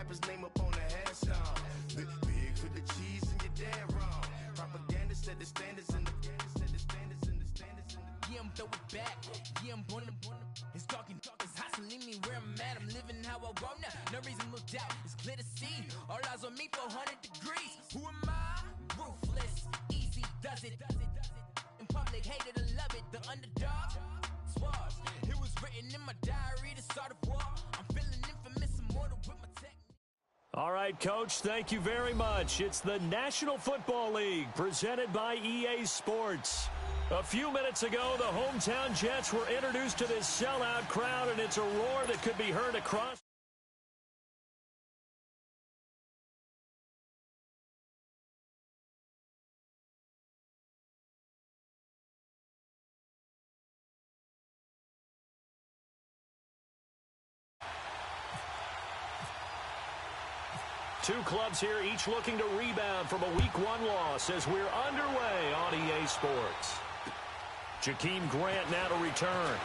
rapper's name up on the headstone. Big for the cheese and you're dead wrong. Propaganda said the standards in the yeah, I'm throw it back. Yeah, I'm on the it's talking, it's hot, so leave me where I'm at. I'm living how I want now. No reason to doubt, it's clear to see. All eyes on me, 400 degrees. Who am I? Ruthless, easy, does it. In public, hated or love it. The underdog, swabs. It was written in my diary to start a war. I'm feeling infamous, immortal with my technique. All right, Coach, thank you very much. It's the National Football League presented by EA Sports. A few minutes ago, the hometown Jets were introduced to this sellout crowd, and it's a roar that could be heard across. Two clubs here, each looking to rebound from a Week 1 loss as we're underway on EA Sports. Jakeem Grant now to return.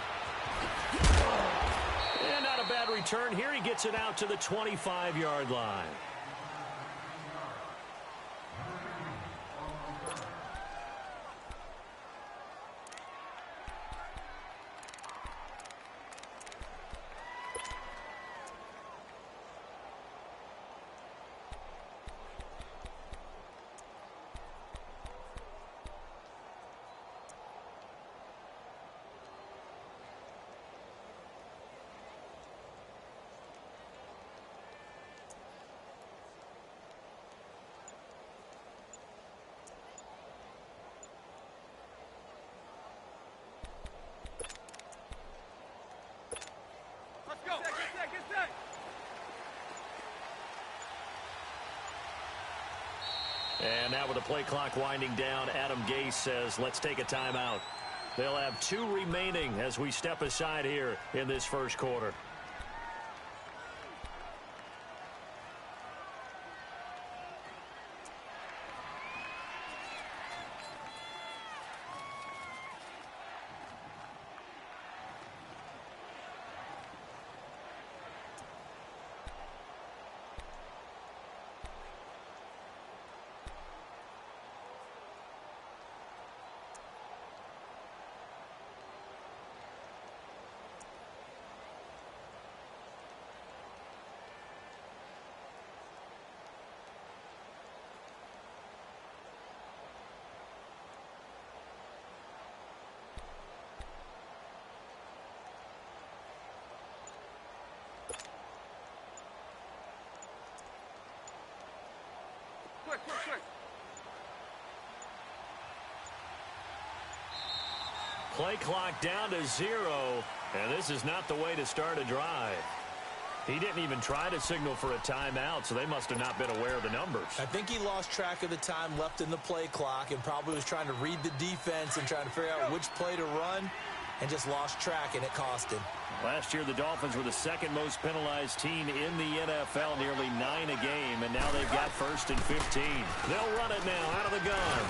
And not a bad return here. He gets it out to the 25-yard line. And now with the play clock winding down, Adam Gase says, let's take a timeout. They'll have 2 remaining as we step aside here in this first quarter. Quick. Play clock down to 0, and this is not the way to start a drive. He didn't even try to signal for a timeout, so they must have not been aware of the numbers. I think he lost track of the time left in the play clock and probably was trying to read the defense and trying to figure out which play to run and just lost track, and it cost him. Last year, the Dolphins were the second most penalized team in the NFL, nearly 9 a game, and now they've got 1st and 15. They'll run it now out of the gun.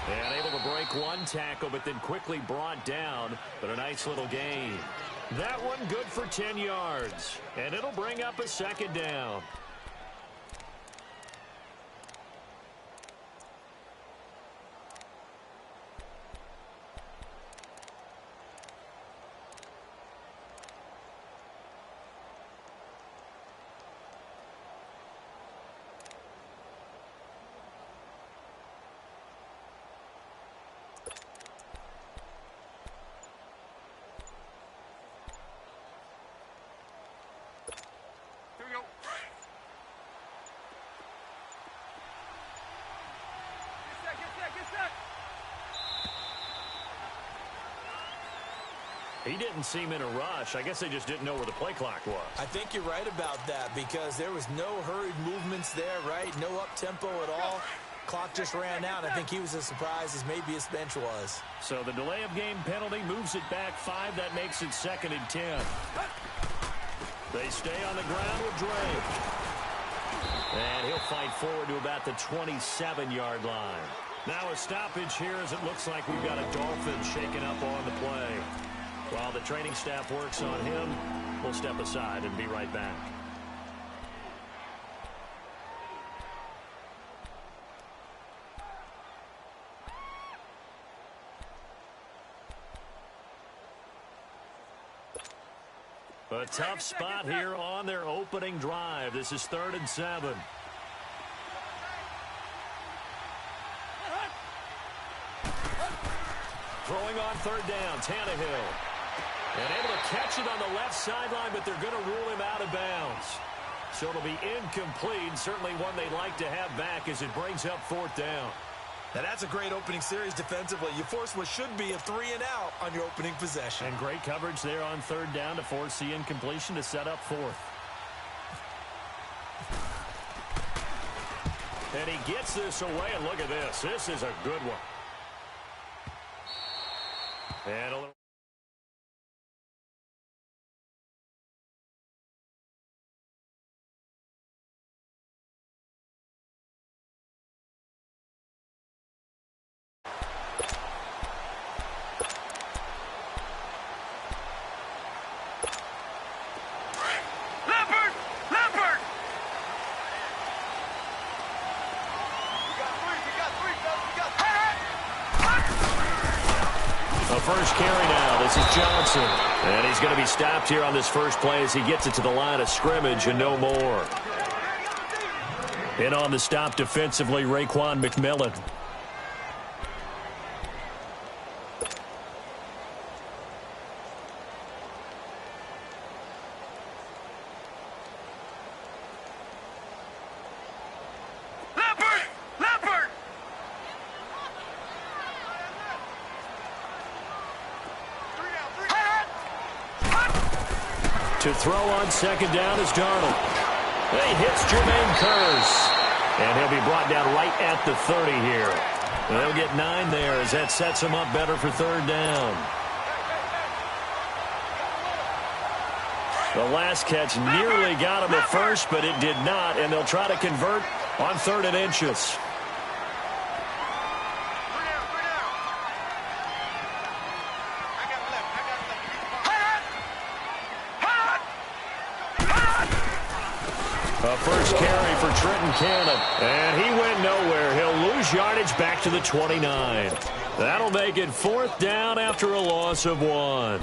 And able to break one tackle, but then quickly brought down, but a nice little gain. That one good for 10 yards, and it'll bring up a 2nd down. He didn't seem in a rush. I guess they just didn't know where the play clock was. I think you're right about that because there was no hurried movements there, right? No up-tempo at all. Clock just ran out. I think he was as surprised as maybe his bench was. So the delay of game penalty moves it back 5. That makes it 2nd and 10. They stay on the ground with Drake. And he'll fight forward to about the 27-yard line. Now a stoppage here as it looks like we've got a Dolphin shaken up on the play. While the training staff works on him, we'll step aside and be right back. A tough spot here on their opening drive. This is 3rd and 7. Throwing on 3rd down, Tannehill. And able to catch it on the left sideline, but they're going to rule him out of bounds. So it'll be incomplete, certainly one they'd like to have back as it brings up 4th down. Now that's a great opening series defensively. You force what should be a 3-and-out on your opening possession. And great coverage there on 3rd down to force the incompletion to set up 4th. And he gets this away, and look at this. This is a good one. And a little... First carry now. This is Johnson. And he's going to be stopped here on this first play as he gets it to the line of scrimmage and no more. In on the stop defensively, Raekwon McMillan. To throw on 2nd down is Darnold. He hits Jermaine Kearse. And he'll be brought down right at the 30 here. And they'll get 9 there as that sets him up better for 3rd down. The last catch nearly got him at first, but it did not. And they'll try to convert on 3rd and inches. A first carry for Trenton Cannon. And he went nowhere. He'll lose yardage back to the 29. That'll make it 4th down after a loss of 1.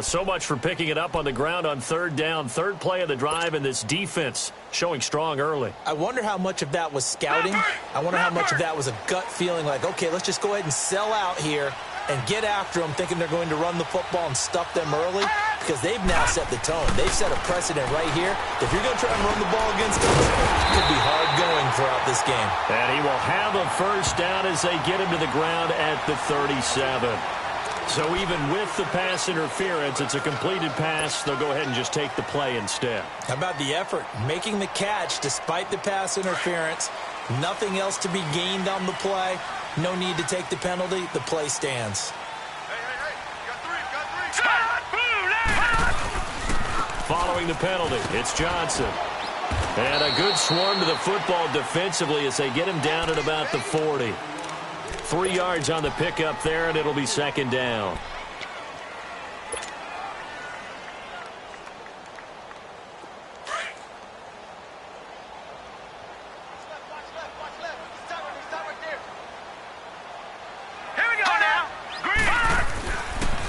So much for picking it up on the ground on 3rd down. 3rd play of the drive, and this defense showing strong early. I wonder how much of that was scouting. I wonder how much of that was a gut feeling like, okay, let's just go ahead and sell out here and get after them, thinking they're going to run the football and stuff them early, because they've now set the tone. They've set a precedent right here. If you're going to try and run the ball against them, it could be hard going throughout this game. And he will have a first down as they get him to the ground at the 37. So even with the pass interference, it's a completed pass. They'll go ahead and just take the play instead. How about the effort? Making the catch despite the pass interference. Nothing else to be gained on the play. No need to take the penalty. The play stands. Hey. Following the penalty, it's Johnson. And a good swarm to the football defensively as they get him down at about the 40. 3 yards on the pickup there, and it'll be 2nd down.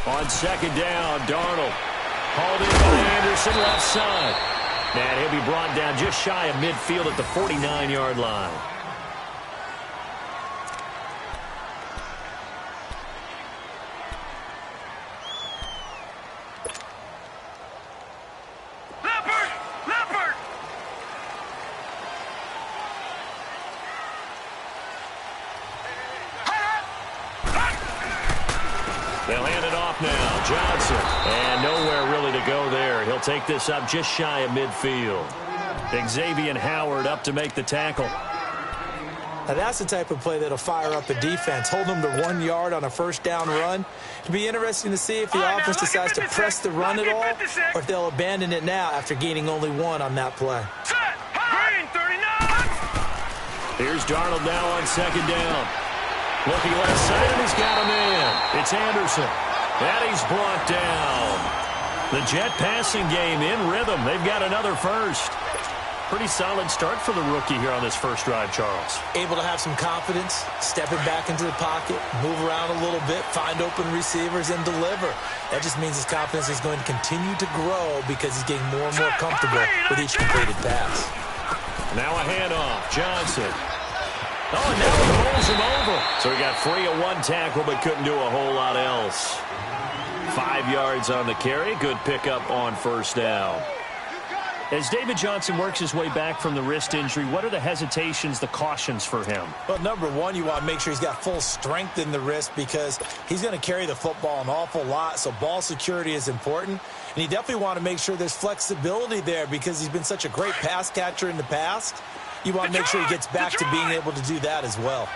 On 2nd down, Darnold. Hauled in by Anderson, left side. And he'll be brought down just shy of midfield at the 49-yard line. They'll hand it off now. Johnson. And nowhere really to go there. He'll take this up just shy of midfield. Xavier Howard up to make the tackle. Now that's the type of play that'll fire up a defense. Hold them to 1 yard on a first down run. It'll be interesting to see if the offense decides to press the run at all, or if they'll abandon it now after gaining only 1 on that play. Here's Darnold now on 2nd down. Looking left side, and he's got a man. It's Anderson. And he's brought down. The Jet passing game in rhythm. They've got another first. pretty solid start for the rookie here on this first drive, Charles. Able to have some confidence, stepping back into the pocket, move around a little bit, find open receivers, and deliver. That just means his confidence is going to continue to grow because he's getting more and more comfortable with each completed pass. Now a handoff. Johnson. Oh, and now he rolls him over. So he got free of one tackle but couldn't do a whole lot else. 5 yards on the carry. Good pickup on first down. As David Johnson works his way back from the wrist injury, what are the hesitations, the cautions for him? Well, number one, you want to make sure he's got full strength in the wrist because he's going to carry the football an awful lot, so ball security is important. And you definitely want to make sure there's flexibility there because he's been such a great pass catcher in the past. You want to make sure he gets back to being able to do that as well.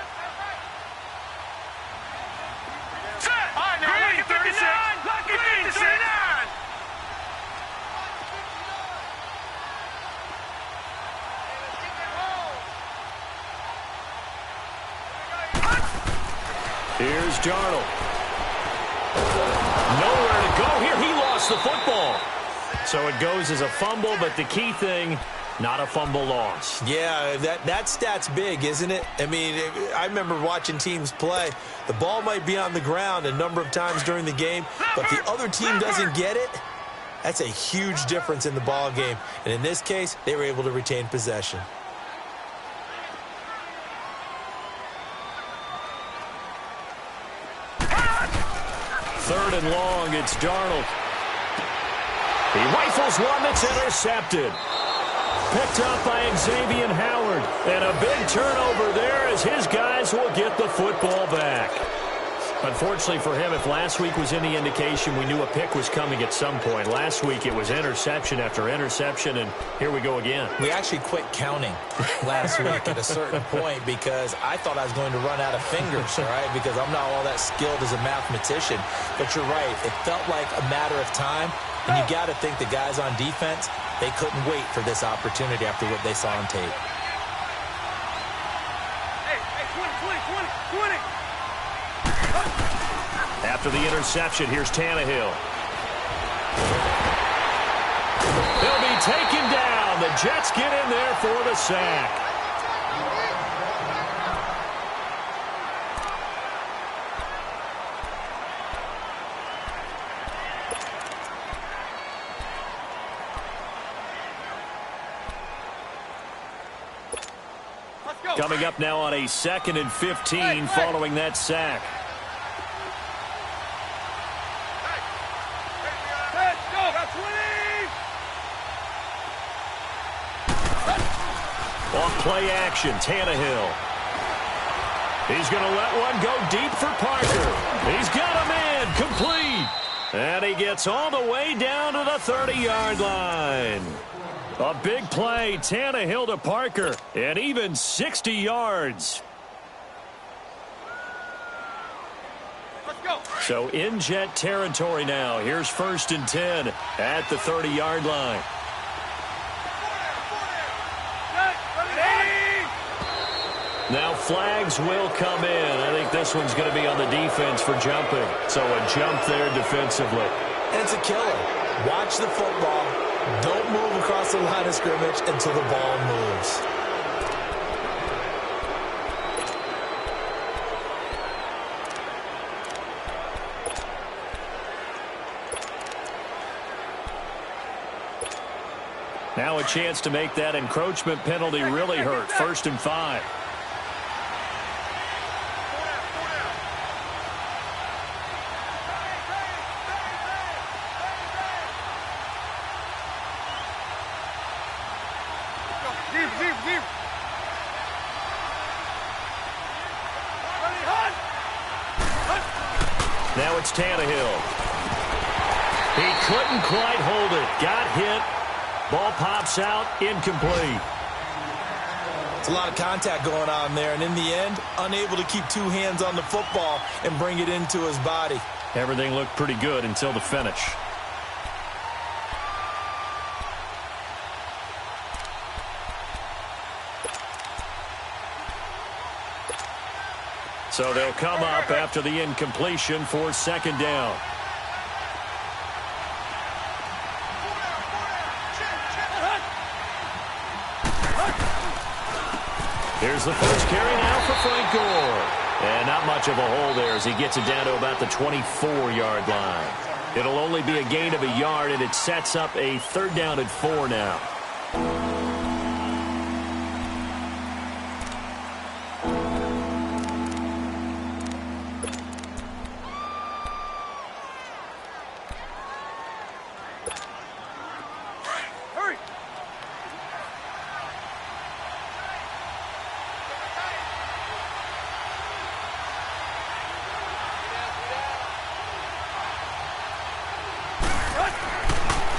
Here's Darnold. Nowhere to go here. He lost the football. So it goes as a fumble, but the key thing, not a fumble loss. Yeah, that stat's big, isn't it? I mean, I remember watching teams play. The ball might be on the ground a number of times during the game, but the other team doesn't get it. That's a huge difference in the ball game. And in this case, they were able to retain possession. Third and long, it's Darnold. He rifles one that's intercepted. Picked up by Xavier Howard. And a big turnover there as his guys will get the football back. Unfortunately for him, if last week was any indication, we knew a pick was coming at some point. Last week it was interception after interception, and here we go again. We actually quit counting last week at a certain point because I thought I was going to run out of fingers, all right, because I'm not all that skilled as a mathematician. But you're right. It felt like a matter of time, and you got to think the guys on defense, they couldn't wait for this opportunity after what they saw on tape. Hey, 20. After the interception, here's Tannehill. He'll be taken down. The Jets get in there for the sack. Coming up now on a 2nd and 15 following that sack. Off-play action, Tannehill. He's going to let one go deep for Parker. He's got him in, complete. And he gets all the way down to the 30-yard line. A big play, Tannehill to Parker, and even 60 yards. Let's go. So in Jet territory now. Here's 1st and 10 at the 30-yard line. Now flags will come in. I think this one's going to be on the defense for jumping. So a jump there defensively. And it's a killer. Watch the football. Don't move across the line of scrimmage until the ball moves. Now a chance to make that encroachment penalty really hurt. 1st and 5. Now it's Tannehill. He couldn't quite hold it. Got hit. Ball pops out. Incomplete. It's a lot of contact going on there, and in the end, unable to keep two hands on the football and bring it into his body. Everything looked pretty good until the finish. So they'll come up after the incompletion for 2nd down. Here's the first carry now for Frank Gore. And not much of a hole there as he gets it down to about the 24-yard line. It'll only be a gain of a yard, and it sets up a 3rd down and 4 now.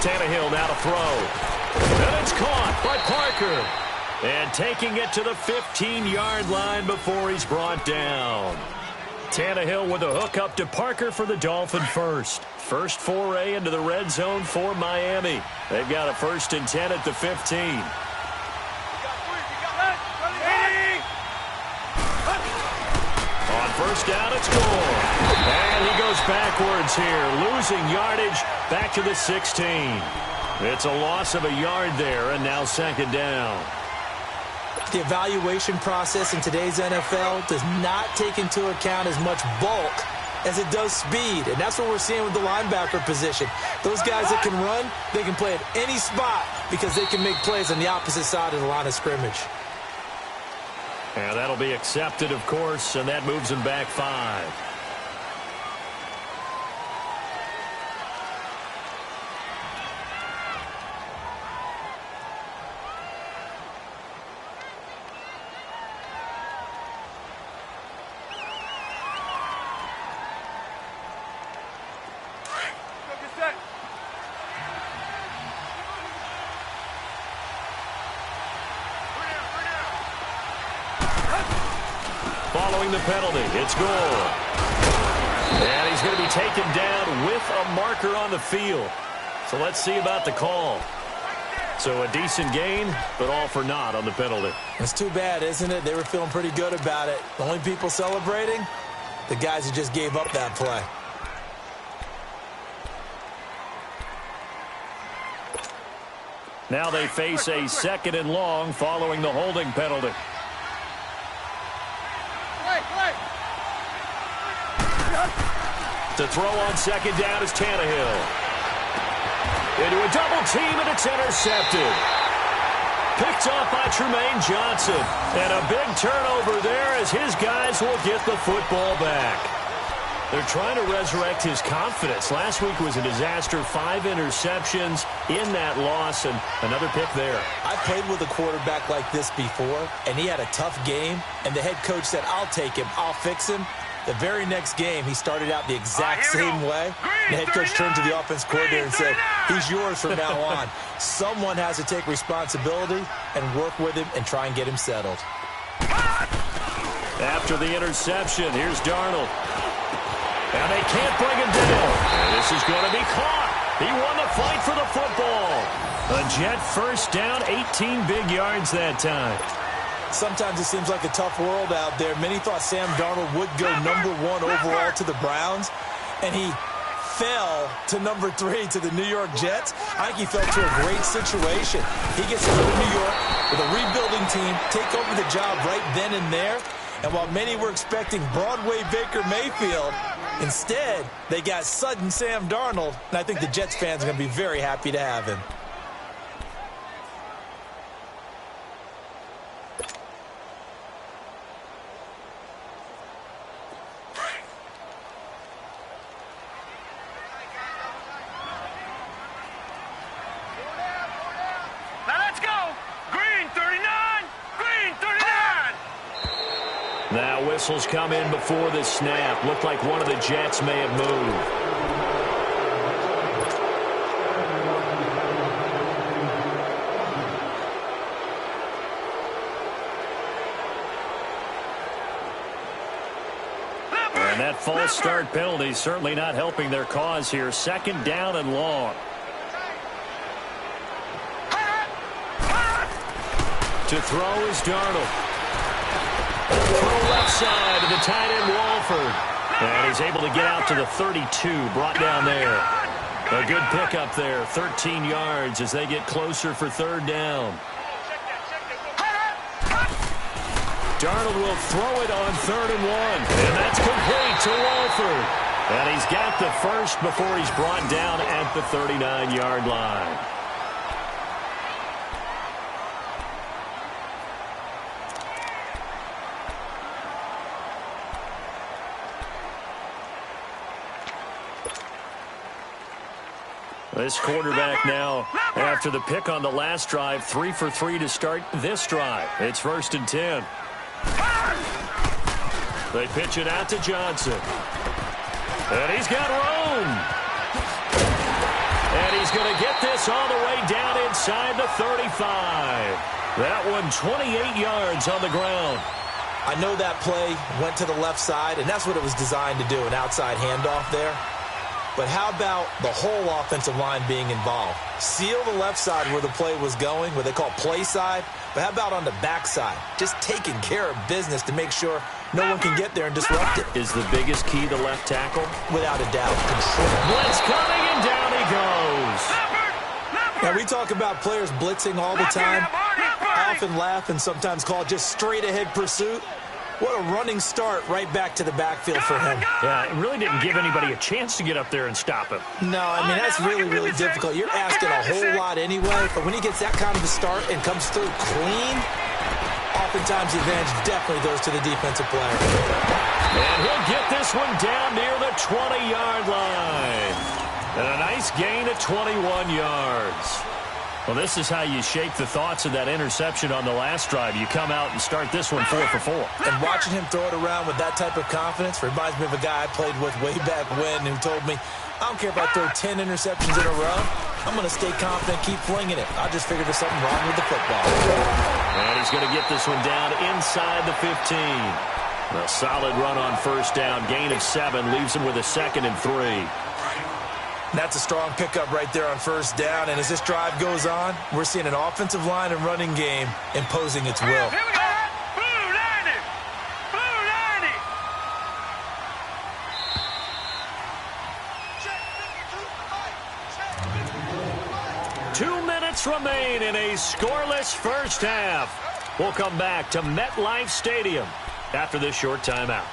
Tannehill now to throw. And it's caught by Parker. And taking it to the 15-yard line before he's brought down. Tannehill with a hook up to Parker for the Dolphin first. First foray into the red zone for Miami. They've got a 1st and 10 at the 15. On 1st down, it's Gore. And he goes backwards here, losing yardage back to the 16. It's a loss of a yard there, and now 2nd down. The evaluation process in today's NFL does not take into account as much bulk as it does speed, and that's what we're seeing with the linebacker position. Those guys that can run, they can play at any spot because they can make plays on the opposite side of the line of scrimmage. And that'll be accepted, of course, and that moves him back 5. Following the penalty, it's Gore. And he's going to be taken down with a marker on the field. So let's see about the call. So a decent gain, but all for naught on the penalty. It's too bad, isn't it? They were feeling pretty good about it. The only people celebrating, the guys who just gave up that play. Now they face a 2nd and long following the holding penalty. To throw on 2nd down is Tannehill. Into a double team, and it's intercepted. Picked off by Tremaine Johnson. And a big turnover there as his guys will get the football back. They're trying to resurrect his confidence. Last week was a disaster. 5 interceptions in that loss, and another pick there. I played with a quarterback like this before, and he had a tough game, and the head coach said, I'll take him, I'll fix him. The very next game, he started out the exact same way. The head coach turned to the offense coordinator and said, he's yours from now on. Someone has to take responsibility and work with him and try and get him settled. After the interception, here's Darnold. And they can't bring him down. And this is going to be caught. He won the fight for the football. A Jet 1st down, 18 big yards that time. Sometimes it seems like a tough world out there. Many thought Sam Darnold would go number 1 overall to the Browns, and he fell to number 3 to the New York Jets. I think he fell to a great situation. He gets to go to New York with a rebuilding team, take over the job right then and there. And while many were expecting Broadway Baker Mayfield, instead, they got sudden Sam Darnold, and I think the Jets fans are going to be very happy to have him. Now whistles come in before the snap. Looked like one of the Jets may have moved. And that false start penalty certainly not helping their cause here. 2nd down and long. To throw is Darnold. Throw left side to the tight end Walford. And he's able to get out to the 32, brought down there. A good pickup there, 13 yards as they get closer for 3rd down. Darnold will throw it on 3rd and 1. And that's complete to Walford. And he's got the first before he's brought down at the 39-yard line. This quarterback now, after the pick on the last drive, 3 for 3 to start this drive. It's 1st and 10. They pitch it out to Johnson. And he's got room. And he's going to get this all the way down inside the 35. That one 28 yards on the ground. I know that play went to the left side, and that's what it was designed to do, an outside handoff there. But how about the whole offensive line being involved? Seal the left side where the play was going, what they call play side. But how about on the back side? Just taking care of business to make sure no one can get there and disrupt it. Is the biggest key the left tackle? Without a doubt. Control. Blitz coming, and down he goes. Now, we talk about players blitzing all the time. I often laugh and sometimes call it just straight-ahead pursuit. What a running start right back to the backfield for him. Yeah, it really didn't give anybody a chance to get up there and stop him. No, I mean, that's really, really difficult. You're asking a whole lot anyway, but when he gets that kind of a start and comes through clean, oftentimes the advantage definitely goes to the defensive player. And he'll get this one down near the 20-yard line. And a nice gain of 21 yards. Well, this is how you shake the thoughts of that interception on the last drive. You come out and start this one 4 for 4. And watching him throw it around with that type of confidence reminds me of a guy I played with way back when who told me, I don't care if I throw 10 interceptions in a row. I'm going to stay confident, keep flinging it. I just figured there's something wrong with the football. And he's going to get this one down inside the 15. A solid run on 1st down. Gain of 7 leaves him with a 2nd and 3. That's a strong pickup right there on 1st down. And as this drive goes on, we're seeing an offensive line and running game imposing its will. Here we go. Blue 90. Blue 90. 2 minutes remain in a scoreless first half. We'll come back to MetLife Stadium after this short timeout.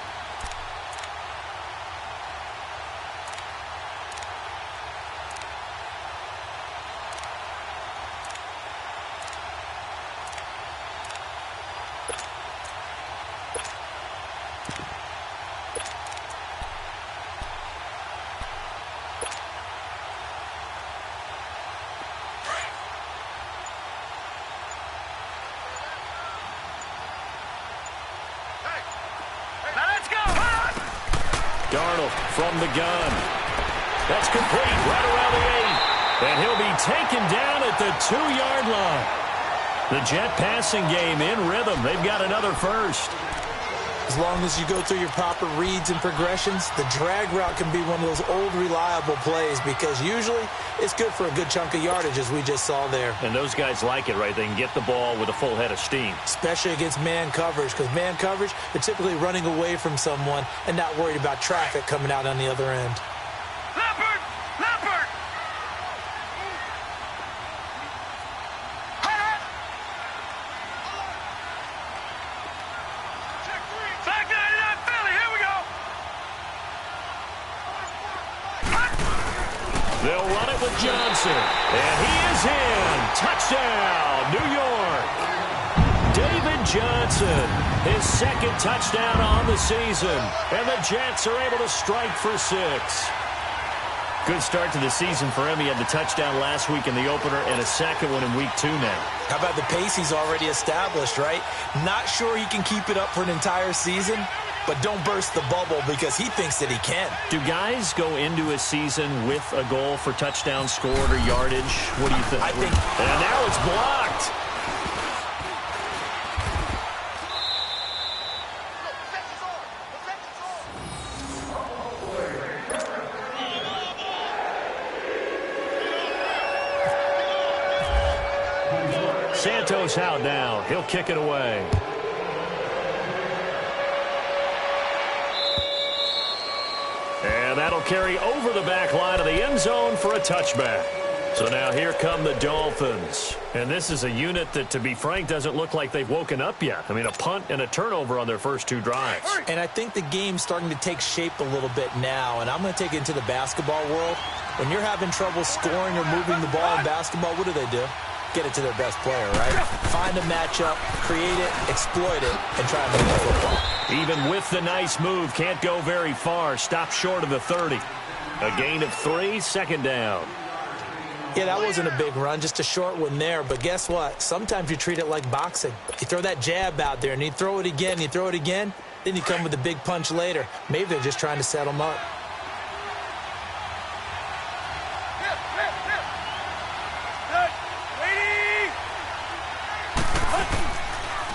Darnold from the gun. That's complete right around the 8. And he'll be taken down at the 2-yard line. The Jet passing game in rhythm. They've got another first. As long as you go through your proper reads and progressions, the drag route can be one of those old reliable plays because usually it's good for a good chunk of yardage as we just saw there. And those guys like it, right? They can get the ball with a full head of steam. Especially against man coverage because man coverage, they're typically running away from someone and not worried about traffic coming out on the other end. Leopard! Leopard! Back 99 Philly, here we go! They'll run it with Johnson. And he is in. Touchdown, New York. David Johnson, his 2nd touchdown on the season. And the Jets are able to strike for 6. Good start to the season for him. He had the touchdown last week in the opener and a 2nd one in week 2 now. How about the pace he's already established, right? Not sure he can keep it up for an entire season, but don't burst the bubble because he thinks that he can. Do guys go into a season with a goal for touchdown scored or yardage? What do you think? I think. And now it's blocked. Santos out now. He'll kick it away. And that'll carry over the back line of the end zone for a touchback. So now here come the Dolphins. And this is a unit that, to be frank, doesn't look like they've woken up yet. I mean, a punt and a turnover on their first 2 drives. And I think the game's starting to take shape a little bit now. And I'm going to take it into the basketball world. When you're having trouble scoring or moving the ball in basketball, what do? Get it to their best player, right? Find a matchup, create it, exploit it, and try to move the football. Even with the nice move, can't go very far. Stop short of the 30. A gain of 3, second down. Yeah, that wasn't a big run, just a short one there. But guess what? Sometimes you treat it like boxing. You throw that jab out there, and you throw it again, you throw it again, then you come with a big punch later. Maybe they're just trying to set them up.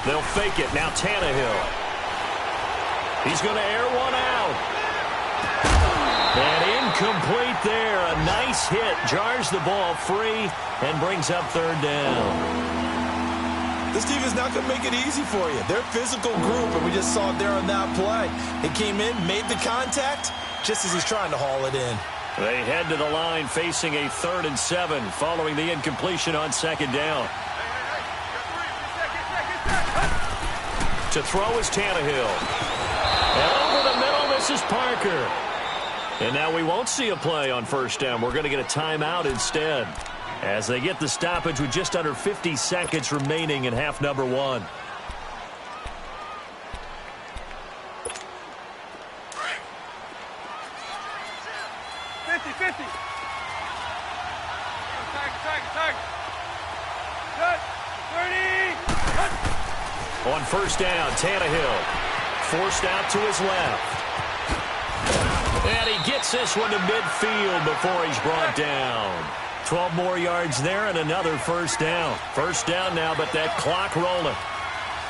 They'll fake it. Now Tannehill. He's going to air one out. And incomplete there. A nice hit. Jars the ball free and brings up third down. This team is not going to make it easy for you. They're a physical group, and we just saw it there on that play. He came in, made the contact, just as he's trying to haul it in. They head to the line facing a 3rd and 7 following the incompletion on second down. To throw is Tannehill. And over the middle, this is Parker. And now we won't see a play on first down. We're going to get a timeout instead, as they get the stoppage with just under 50 seconds remaining in half number 1. On first down, Tannehill forced out to his left. And he gets this one to midfield before he's brought down. 12 more yards there and another first down. First down now, but that clock rolling.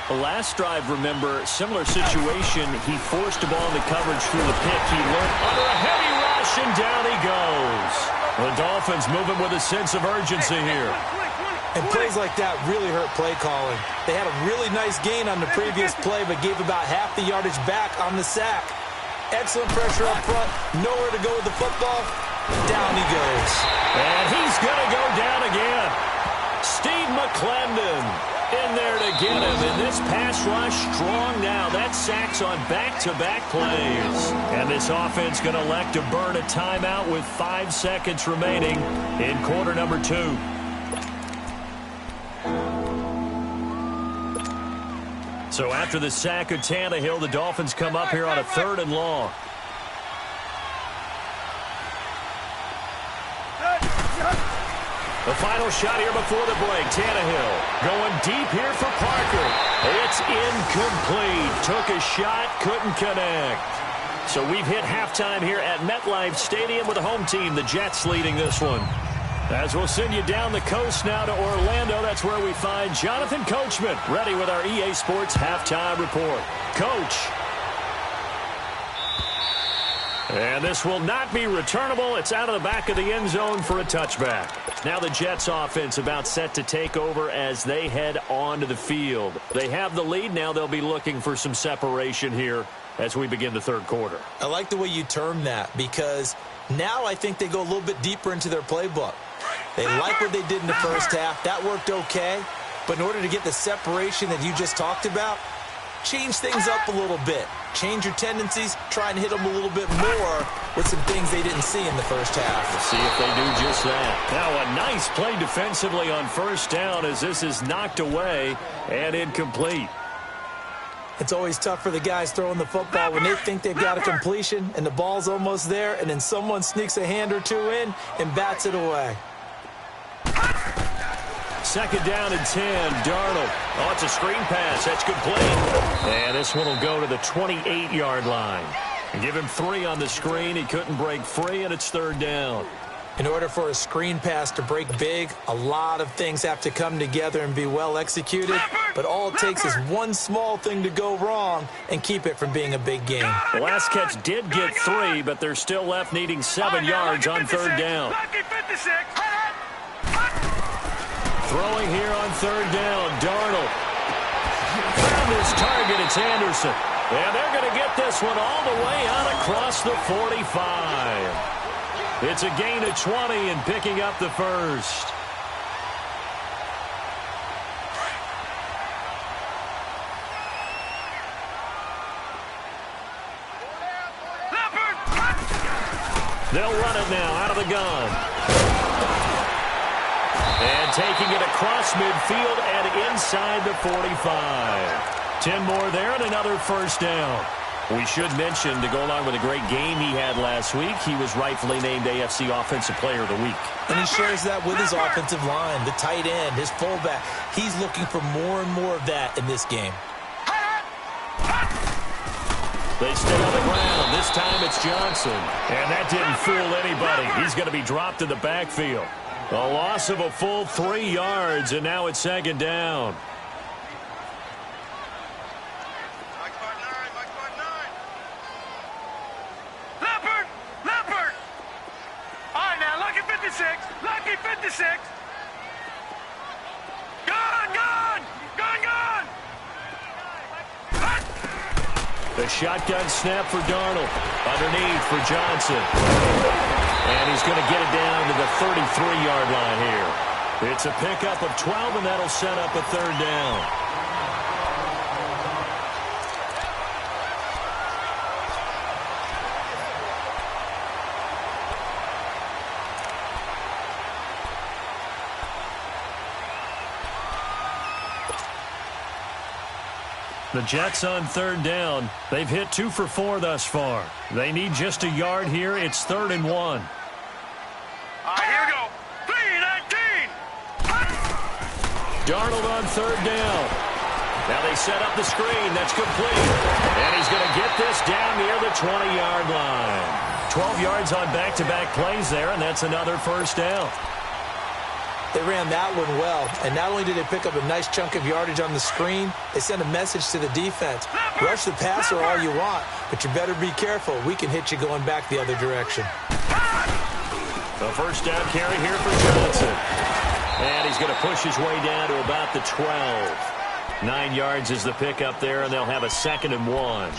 The last drive, remember, similar situation. He forced the ball into coverage through the pick. He learned under a heavy rush, and down he goes. The Dolphins moving with a sense of urgency here. And plays like that really hurt play calling. They had a really nice gain on the previous play, but gave about half the yardage back on the sack. Excellent pressure up front. Nowhere to go with the football. Down he goes. And he's going to go down again. Steve McClendon in there to get him. And this pass rush strong now. That sack's on back-to-back plays. And this offense going to elect to burn a timeout with 5 seconds remaining in quarter number 2. So after the sack of Tannehill, the Dolphins come up here on a 3rd and long. The final shot here before the break. Tannehill going deep here for Parker. It's incomplete. Took a shot, couldn't connect. So we've hit halftime here at MetLife Stadium with the home team, the Jets, leading this one. As we'll send you down the coast now to Orlando, that's where we find Jonathan Coachman, ready with our EA Sports halftime report. Coach. And this will not be returnable. It's out of the back of the end zone for a touchback. Now the Jets offense about set to take over as they head onto the field. They have the lead. Now they'll be looking for some separation here as we begin the third quarter. I like the way you term that, because now I think they go a little bit deeper into their playbook. They like what they did in the first half. That worked okay. But in order to get the separation that you just talked about, change things up a little bit. Change your tendencies. Try and hit them a little bit more with some things they didn't see in the first half. We'll see if they do just that. Now a nice play defensively on first down as this is knocked away and incomplete. It's always tough for the guys throwing the football when they think they've got a completion and the ball's almost there, and then someone sneaks a hand or two in and bats it away. Second down and 10. Darnold. Oh, it's a screen pass. That's complete. And this one will go to the 28-yard line. And give him 3 on the screen. He couldn't break free, and it's third down. In order for a screen pass to break big, a lot of things have to come together and be well executed. But all it takes is one small thing to go wrong and keep it from being a big game. The last catch did get 3, but they're still left needing 7 yards on third down. Throwing here on third down, Darnold. Found his target, it's Anderson. And they're going to get this one all the way out across the 45. It's a gain of 20 and picking up the first. They'll run it now out of the gun. And taking it across midfield and inside the 45. 10 more there and another first down. We should mention, to go along with a great game he had last week, he was rightfully named AFC Offensive Player of the Week. And he shares that with his offensive line, the tight end, his fullback. He's looking for more and more of that in this game. They stay on the ground. This time it's Johnson. And that didn't fool anybody. He's going to be dropped in the backfield. A loss of a full 3 yards, and now it's second down. Leopard! All right, now, lucky 56. Lucky 56. Gone! The shotgun snap for Darnold. Underneath for Johnson. And he's going to get it down to the 33-yard line here. It's a pickup of 12, and that'll set up a third down. The Jets on third down. They've hit 2 for 4 thus far. They need just a yard here. It's 3rd and 1. All right, here we go. 3-19. Darnold on third down. Now they set up the screen. That's complete. And he's going to get this down near the 20-yard line. 12 yards on back-to-back plays there, and that's another first down. They ran that one well, and not only did they pick up a nice chunk of yardage on the screen, they sent a message to the defense. Rush the passer all you want, but you better be careful. We can hit you going back the other direction. The first down carry here for Johnson. And he's going to push his way down to about the 12. 9 yards is the pickup there, and they'll have a 2nd and 1.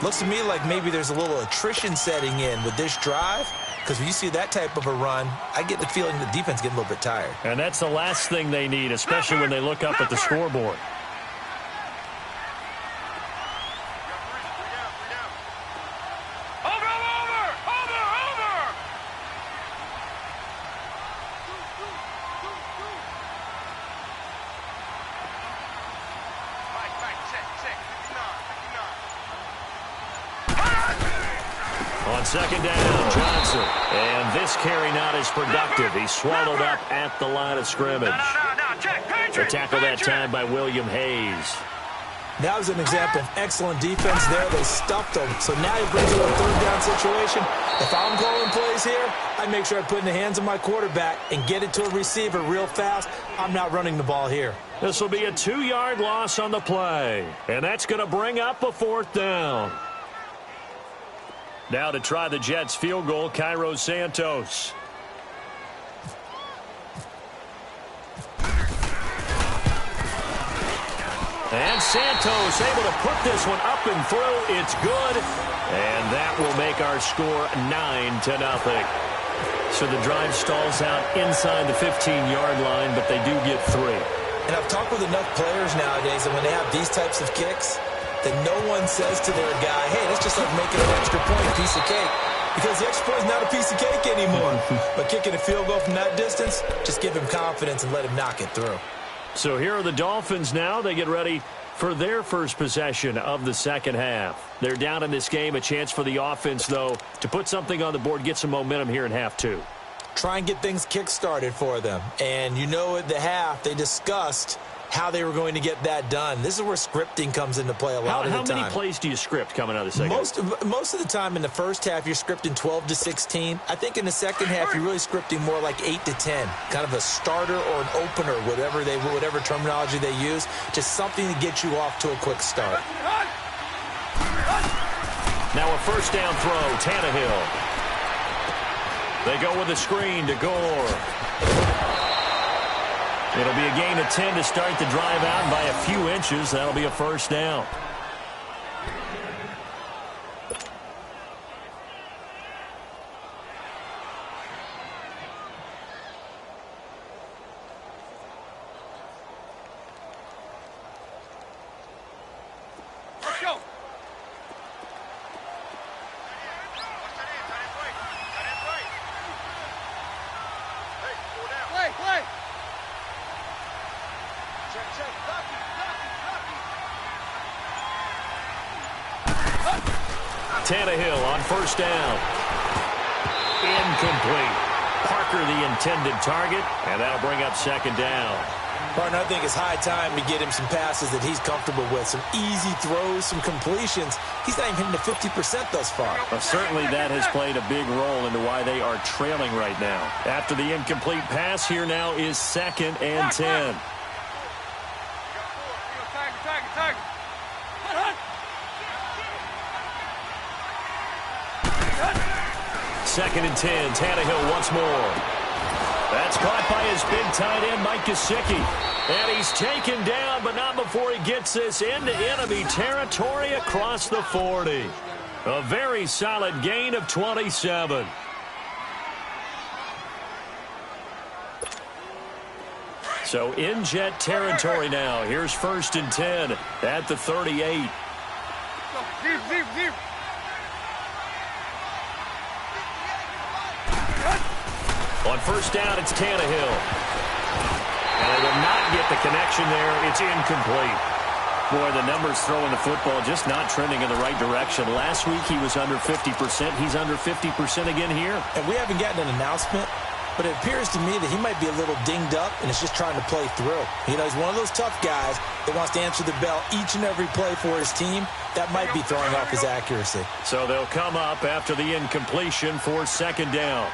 Looks to me like maybe there's a little attrition setting in with this drive. Because when you see that type of a run, I get the feeling the defense getting a little bit tired. And that's the last thing they need, especially when they look up at the scoreboard. On second down, Johnson. And this carry not as productive. He's swallowed up at the line of scrimmage. A tackle that time by William Hayes. That was an example of excellent defense there. They stuffed him. So now he brings it to a third down situation. If I'm calling plays here, I make sure I put it in the hands of my quarterback and get it to a receiver real fast. I'm not running the ball here. This will be a 2-yard loss on the play. And that's going to bring up a 4th down. Now to try the Jets field goal, Cairo Santos. And Santos able to put this one up and through. It's good. And that will make our score 9-0. So the drive stalls out inside the 15-yard line, but they do get 3. And I've talked with enough players nowadays that when they have these types of kicks, that no one says to their guy, hey, that's just like making an extra point, a piece of cake. Because the extra point is not a piece of cake anymore. But kicking a field goal from that distance, just give him confidence and let him knock it through. So here are the Dolphins now. They get ready for their first possession of the second half. They're down in this game. A chance for the offense, though, to put something on the board, get some momentum here in half 2. Try and get things kick-started for them. And you know at the half, they discussed how they were going to get that done. This is where scripting comes into play a lot of the time. How many plays do you script coming out of the second half? Most of the time in the first half, you're scripting 12 to 16. I think in the second half, you're really scripting more like 8 to 10. Kind of a starter or an opener, whatever terminology they use. Just something to get you off to a quick start. Now a first down throw, Tannehill. They go with a screen to Gore. It'll be a gain of 10 to start the drive out by a few inches. That'll be a first down. Tannehill on first down. Incomplete. Parker the intended target, and that'll bring up second down. Partner, I think it's high time to get him some passes that he's comfortable with. Some easy throws, some completions. He's not even hitting the 50% thus far. Certainly that has played a big role into why they are trailing right now. After the incomplete pass, here now is 2nd and 10. Second and 10. Tannehill once more. That's caught by his big tight end, Mike Gesicki. And he's taken down, but not before he gets this into enemy territory across the 40. A very solid gain of 27. So in Jet territory now. Here's 1st and 10 at the 38. On first down, it's Tannehill. And they will not get the connection there. It's incomplete. Boy, the numbers throwing the football just not trending in the right direction. Last week, he was under 50%. He's under 50% again here. And we haven't gotten an announcement, but it appears to me that he might be a little dinged up and is just trying to play through. You know, he's one of those tough guys that wants to answer the bell each and every play for his team. That might be throwing off his accuracy. So they'll come up after the incompletion for 2nd down.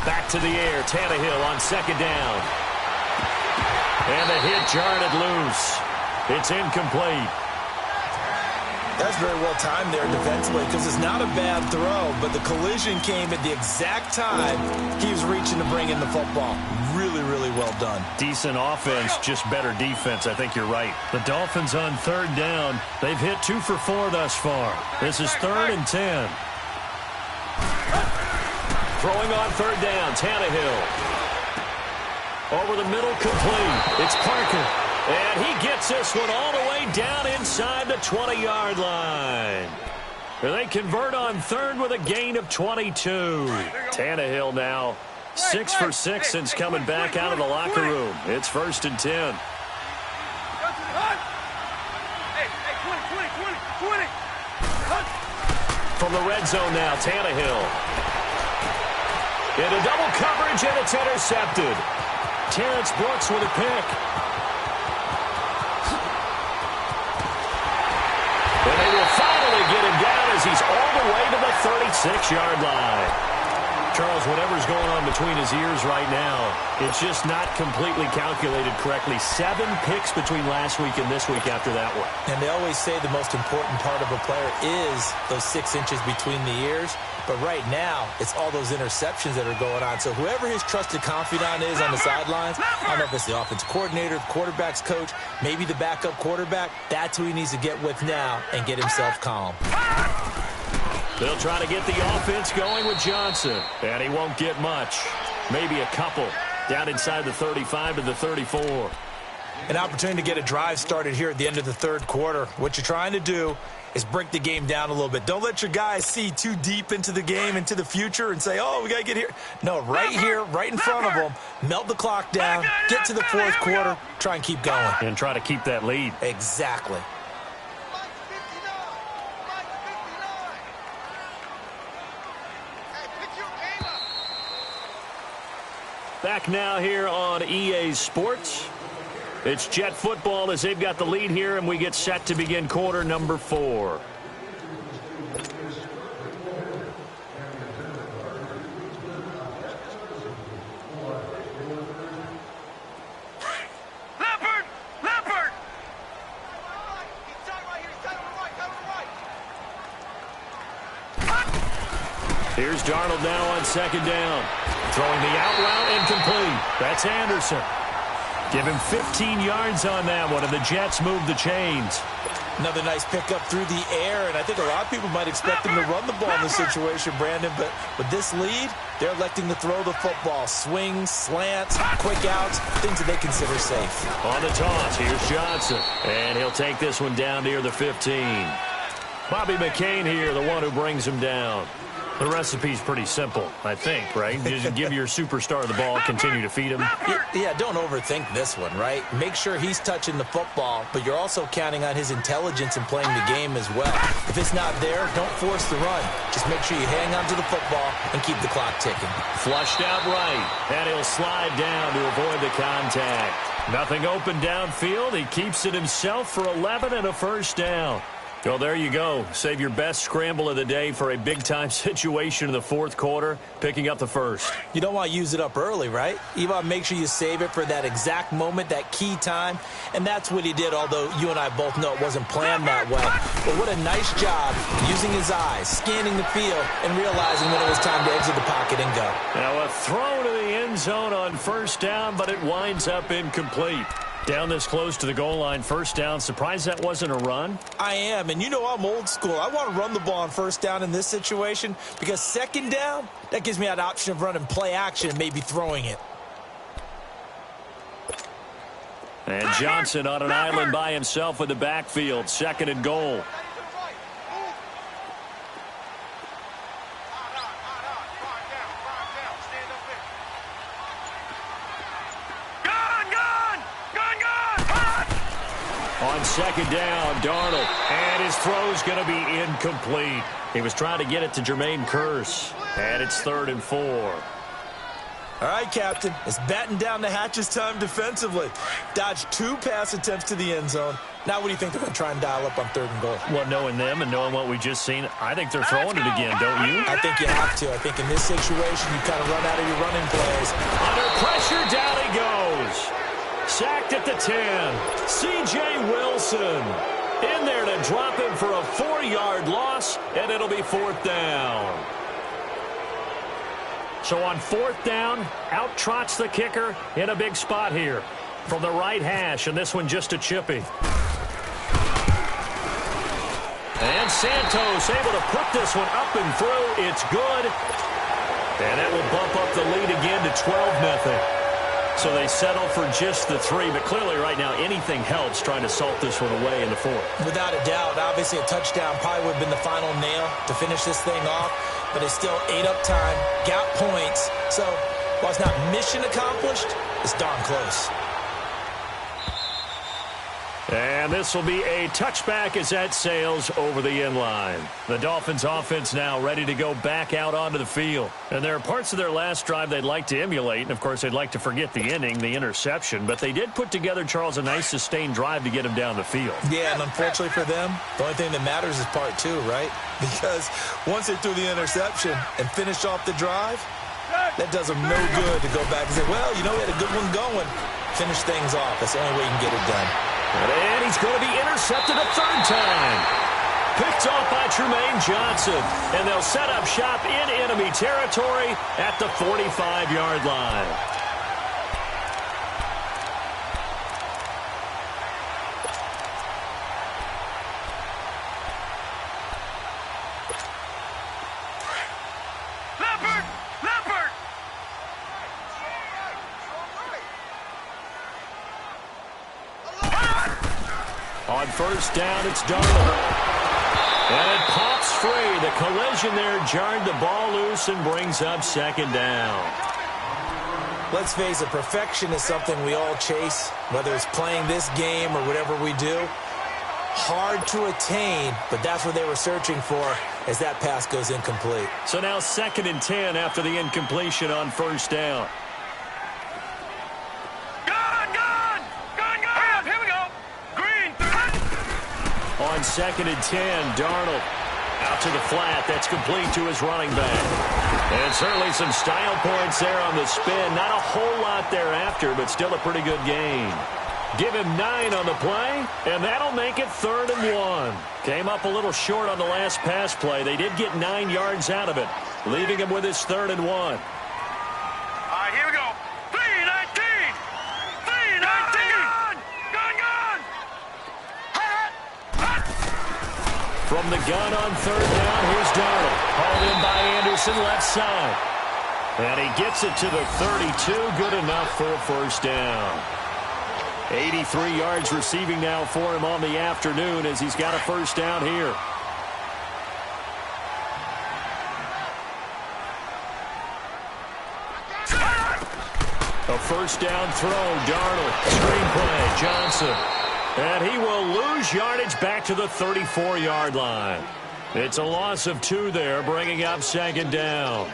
Back to the air. Tannehill on 2nd down. And the hit jarred it loose. It's incomplete. That's very well timed there defensively because it's not a bad throw, but the collision came at the exact time he was reaching to bring in the football. Really, really well done. Decent offense, just better defense. I think you're right. The Dolphins on 3rd down. They've hit 2 for 4 thus far. This is 3rd and 10. Throwing on 3rd down, Tannehill. Over the middle, complete. It's Parker. And he gets this one all the way down inside the 20-yard line. And they convert on 3rd with a gain of 22. Tannehill now 6 for 6 since coming back out of the locker room. It's 1st and 10. From the red zone now, Tannehill. Into double coverage, and it's intercepted. Terrence Brooks with a pick. And they will finally get him down as he's all the way to the 36-yard line. Charles, whatever's going on between his ears right now, it's just not completely calculated correctly. 7 picks between last week and this week after that one. And they always say the most important part of a player is those 6 inches between the ears. But right now, it's all those interceptions that are going on. So whoever his trusted confidant is on the sidelines, I don't know if it's the offensive coordinator, the quarterback's coach, maybe the backup quarterback, that's who he needs to get with now and get himself calm. They'll try to get the offense going with Johnson, and he won't get much. Maybe a couple down inside the 35 to the 34. An opportunity to get a drive started here at the end of the 3rd quarter. What you're trying to do is break the game down a little bit. Don't let your guys see too deep into the game, into the future, and say, oh, we got to get here. No, right here, right in front of them, melt the clock down, get to the 4th quarter, try and keep going. And try to keep that lead. Exactly. Back now here on EA Sports. It's Jet football as they've got the lead here, and we get set to begin quarter number 4. Here's Darnold now on 2nd down. Throwing the out route incomplete. That's Anderson. Give him 15 yards on that one, and the Jets move the chains. Another nice pickup through the air, and I think a lot of people might expect them to run the ball in this situation, Brandon, but with this lead, they're electing to throw the football. Swings, slants, quick outs, things that they consider safe. On the toss, here's Johnson, and he'll take this one down near the 15. Bobby McCain here, the one who brings him down. The recipe's pretty simple, I think, right? Just give your superstar the ball, continue to feed him. Yeah, don't overthink this one, right? Make sure he's touching the football, but you're also counting on his intelligence in playing the game as well. If it's not there, don't force the run. Just make sure you hang on to the football and keep the clock ticking. Flushed out right, and he'll slide down to avoid the contact. Nothing open downfield. He keeps it himself for 11 and a first down. Well, there you go. Save your best scramble of the day for a big-time situation in the fourth quarter, picking up the first. You don't want to use it up early, right? You want to make sure you save it for that exact moment, that key time, and that's what he did, although you and I both know it wasn't planned that well. But what a nice job using his eyes, scanning the field, and realizing when it was time to exit the pocket and go. Now a throw to the end zone on first down, but it winds up incomplete. Down this close to the goal line, first down. Surprised that wasn't a run? I am, and you know I'm old school. I want to run the ball on first down in this situation because second down, that gives me that option of running play action and maybe throwing it. And Johnson on an island by himself with the backfield. Second and goal. On second down, Darnold, and his throw's going to be incomplete. He was trying to get it to Jermaine Kearse, and it's 3rd and 4. All right, Captain, it's batten down the hatches time defensively. Dodged 2 pass attempts to the end zone. Now what do you think they're going to try and dial up on 3rd and goal? Well, knowing them and knowing what we just seen, I think they're throwing it again, don't you? I think you have to. I think in this situation, you kind of run out of your running plays. Under pressure, down he goes. Sacked at the 10. C.J. Wilson in there to drop him for a 4-yard loss, and it'll be 4th down. So on 4th down, out trots the kicker in a big spot here from the right hash, and this one just a chippy. And Santos able to put this one up and through. It's good. And that will bump up the lead again to 12-0. So they settle for just the 3, but clearly right now anything helps trying to salt this one away in the 4th. Without a doubt, obviously a touchdown probably would have been the final nail to finish this thing off, but it's still ate up time, got points. So while it's not mission accomplished, it's darn close. And this will be a touchback as that sails over the end line. The Dolphins offense now ready to go back out onto the field. And there are parts of their last drive they'd like to emulate. And, of course, they'd like to forget the inning, the interception. But they did put together, Charles, a nice sustained drive to get him down the field. Yeah, and unfortunately for them, the only thing that matters is part 2, right? Because once they threw the interception and finished off the drive, that does them no good to go back and say, well, you know, we had a good one going. Finish things off. That's the only way you can get it done. And he's going to be intercepted a 3rd time. Picked off by Tremaine Johnson. And they'll set up shop in enemy territory at the 45-yard line. On first down, it's Darnold. And it pops free. The collision there jarred the ball loose and brings up 2nd down. Let's face it, perfection is something we all chase, whether it's playing this game or whatever we do. Hard to attain, but that's what they were searching for as that pass goes incomplete. So now 2nd and 10 after the incompletion on first down. On 2nd and 10, Darnold out to the flat. That's complete to his running back. And certainly some style points there on the spin. Not a whole lot thereafter, but still a pretty good gain. Give him 9 on the play, and that'll make it 3rd and 1. Came up a little short on the last pass play. They did get 9 yards out of it, leaving him with his 3rd and 1. All right, here we go. 3-19. 3-19. Gun. From the gun on 3rd down, here's Darnold. Hauled in by Anderson, left side. And he gets it to the 32. Good enough for a first down. 83 yards receiving now for him on the afternoon as he's got a first down here. A first down throw, Darnold. Screenplay, Johnson. And he will lose yardage back to the 34-yard line. It's a loss of 2 there, bringing up second down.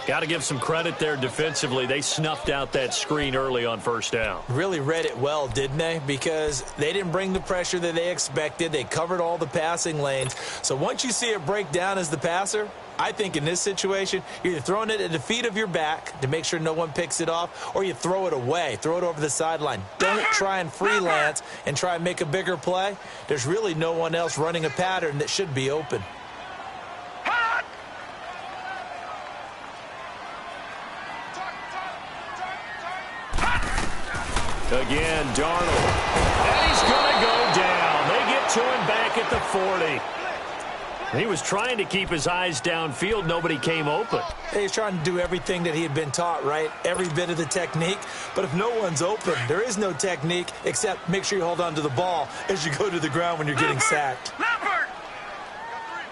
Got to give some credit there defensively. They snuffed out that screen early on first down. Really read it well, didn't they? Because they didn't bring the pressure that they expected. They covered all the passing lanes. So once you see it break down as the passer, I think in this situation, you're either throwing it at the feet of your back to make sure no one picks it off, or you throw it away, throw it over the sideline. Don't try and freelance and try and make a bigger play. There's really no one else running a pattern that should be open. Again, Darnold. And he's going to go down. They get to him back at the 40. He was trying to keep his eyes downfield. Nobody came open. He's trying to do everything that he had been taught, right? Every bit of the technique. But if no one's open, there is no technique except make sure you hold on to the ball as you go to the ground when you're getting sacked. Leopard!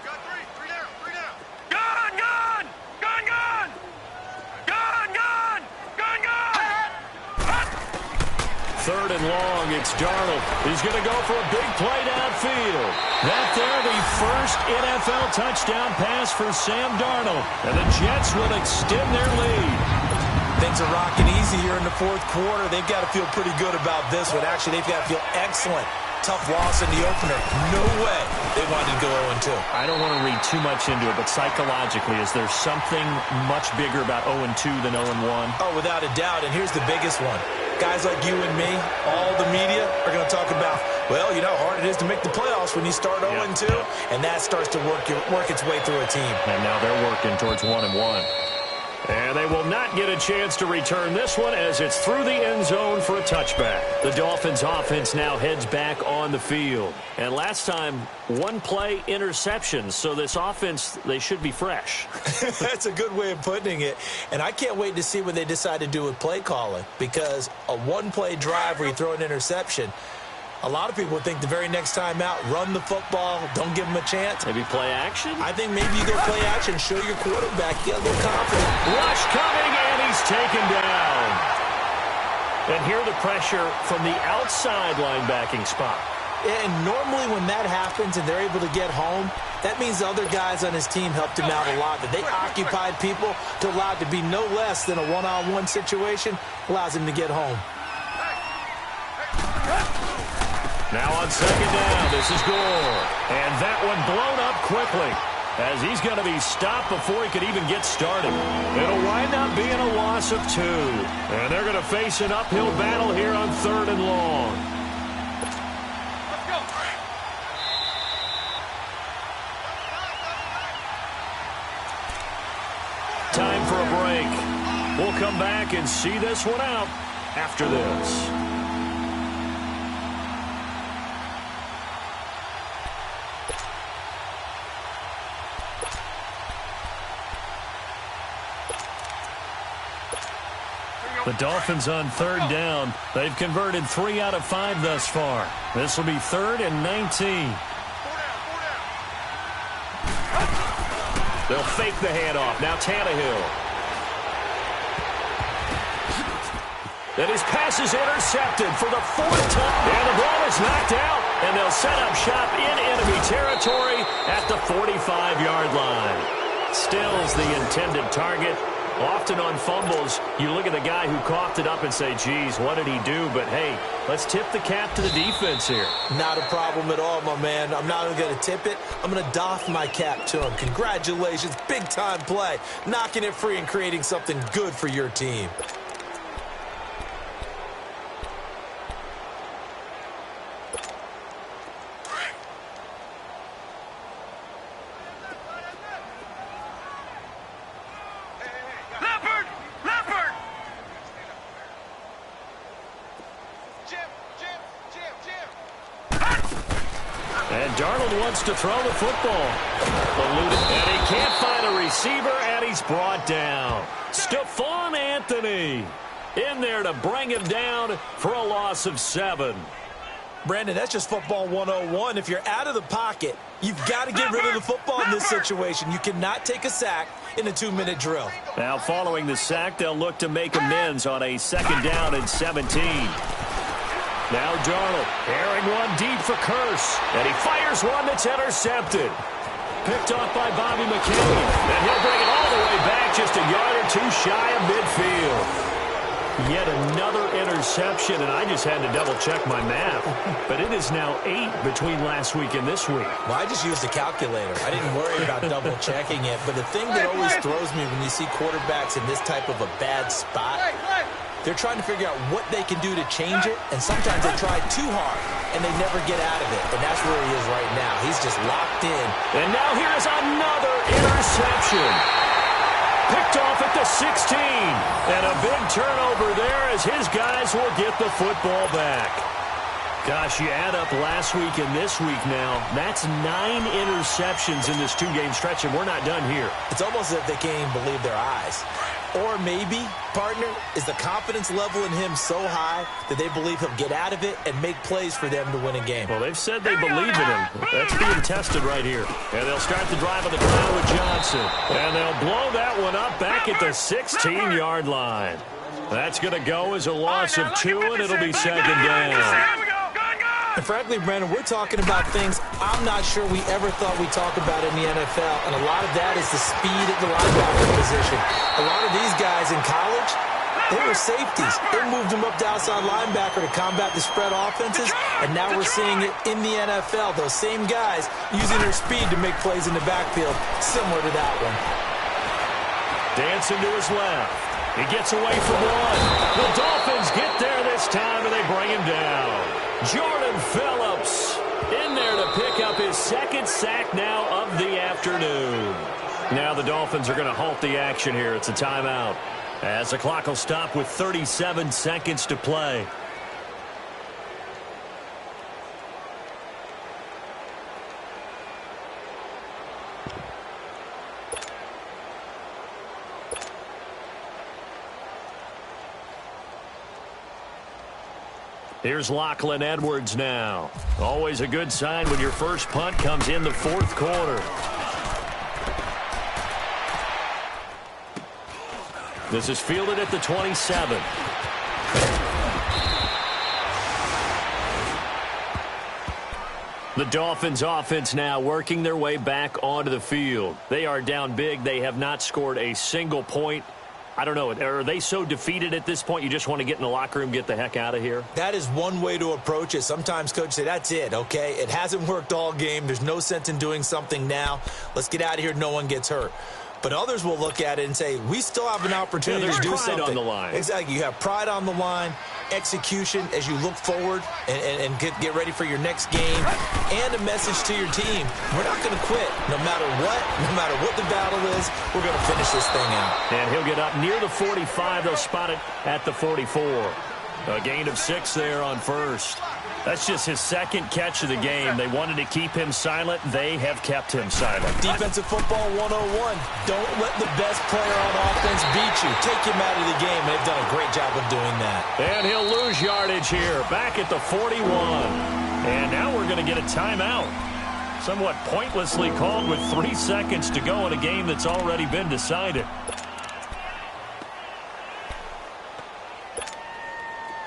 Got three down. Gone! Third and long, it's Darnold. He's going to go for a big play downfield. That there, the first NFL touchdown pass for Sam Darnold. And the Jets will extend their lead. Things are rocking easy here in the fourth quarter. They've got to feel pretty good about this one. Actually, they've got to feel excellent. Tough loss in the opener. No way they wanted to go 0-2. I don't want to read too much into it, but psychologically, is there something much bigger about 0-2 than 0-1? Oh, without a doubt, and here's the biggest one. Guys like you and me, all the media, are going to talk about, well, you know how hard it is to make the playoffs when you start 0-2, and that starts to work its way through a team. And now they're working towards 1-1. And they will not get a chance to return this one as it's through the end zone for a touchback. The Dolphins offense now heads back on the field. And last time, one play interception. So this offense, they should be fresh. That's a good way of putting it. And I can't wait to see what they decide to do with play calling. Because a one-play drive where you throw an interception, a lot of people think the very next time out, run the football, don't give them a chance. Maybe play action? I think maybe you go play action, show your quarterback, get a little confident. Rush coming, and he's taken down. And here the pressure from the outside linebacking spot. And normally when that happens and they're able to get home, that means the other guys on his team helped him out a lot. That they occupied people to allow it to be no less than a one-on-one situation, allows him to get home. Now on second down, this is Gore. And that one blown up quickly as he's going to be stopped before he could even get started. It'll wind up being a loss of 2. And they're going to face an uphill battle here on third and long. Let's go. Time for a break. We'll come back and see this one out after this. The Dolphins on third down. They've converted 3 out of 5 thus far. This will be 3rd and 19. They'll fake the handoff. Now Tannehill. And his pass is intercepted for the 4th time. And the ball is knocked out. And they'll set up shop in enemy territory at the 45-yard line. Stills the intended target. Often on fumbles, you look at the guy who coughed it up and say, geez, what did he do? But, hey, let's tip the cap to the defense here. Not a problem at all, my man. I'm not even going to tip it. I'm going to doff my cap to him. Congratulations. Big-time play. Knocking it free and creating something good for your team. To throw the football. Eluded, and he can't find a receiver, and he's brought down. Stephon Anthony in there to bring him down for a loss of 7. Brandon, that's just football 101. If you're out of the pocket, you've got to get rid of the football in this situation. You cannot take a sack in a 2-minute drill. Now, following the sack, they'll look to make amends on a 2nd down and 17. Now Darnold, airing one deep for Curse, and he fires one that's intercepted. Picked off by Bobby McCain, and he'll bring it all the way back just a yard or two shy of midfield. Yet another interception, and I just had to double-check my math. But it is now 8 between last week and this week. Well, I just used a calculator. I didn't worry about double-checking it. But the thing that always throws me when you see quarterbacks in this type of a bad spot, they're trying to figure out what they can do to change it, and sometimes they try too hard, and they never get out of it. And that's where he is right now. He's just locked in. And now here is another interception. Picked off at the 16. And a big turnover there as his guys will get the football back. Gosh, you add up last week and this week now, that's 9 interceptions in this 2-game stretch, and we're not done here. It's almost as if they can't even believe their eyes. Or maybe, partner, is the confidence level in him so high that they believe he'll get out of it and make plays for them to win a game. Well, they've said they believe in him. That's being tested right here. And they'll start the drive on the ground with Johnson. And they'll blow that one up back at the 16-yard line. That's going to go as a loss of 2, and it'll be 2nd down. And frankly, Brandon, we're talking about things I'm not sure we ever thought we'd talk about in the NFL, and a lot of that is the speed at the linebacker position. A lot of these guys in college, they were safeties. They moved them up to outside linebacker to combat the spread offenses, and now we're seeing it in the NFL. Those same guys using their speed to make plays in the backfield, similar to that one. Dancing to his left. He gets away from one. The Dolphins get there this time, and they bring him down. Jordan Phillips in there to pick up his 2nd sack now of the afternoon. Now the Dolphins are going to halt the action here. It's a timeout as the clock will stop with 37 seconds to play. Here's Lachlan Edwards now. Always a good sign when your first punt comes in the 4th quarter. This is fielded at the 27. The Dolphins offense now working their way back onto the field. They are down big. They have not scored a single point. I don't know. Are they so defeated at this point you just want to get in the locker room, get the heck out of here? That is one way to approach it. Sometimes coaches say, that's it, okay? It hasn't worked all game. There's no sense in doing something now. Let's get out of here. No one gets hurt. But others will look at it and say, we still have an opportunity to do something. On the line. Exactly. You have pride on the line, execution as you look forward and get ready for your next game, and a message to your team. We're not going to quit no matter what the battle is. We're going to finish this thing out. And he'll get up near the 45. They'll spot it at the 44. A gain of 6 there on first. That's just his 2nd catch of the game. They wanted to keep him silent. They have kept him silent. Defensive football 101. Don't let the best player on offense beat you. Take him out of the game. They've done a great job of doing that. And he'll lose yardage here. Back at the 41. And now we're going to get a timeout. Somewhat pointlessly called with 3 seconds to go in a game that's already been decided.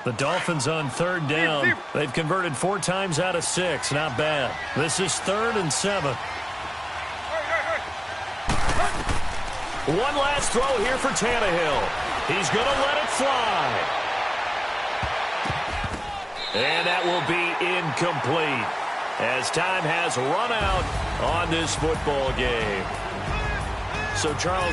The Dolphins on 3rd down. They've converted 4 times out of 6. Not bad. This is 3rd and 7. One last throw here for Tannehill. He's going to let it fly. And that will be incomplete as time has run out on this football game. So, Charles,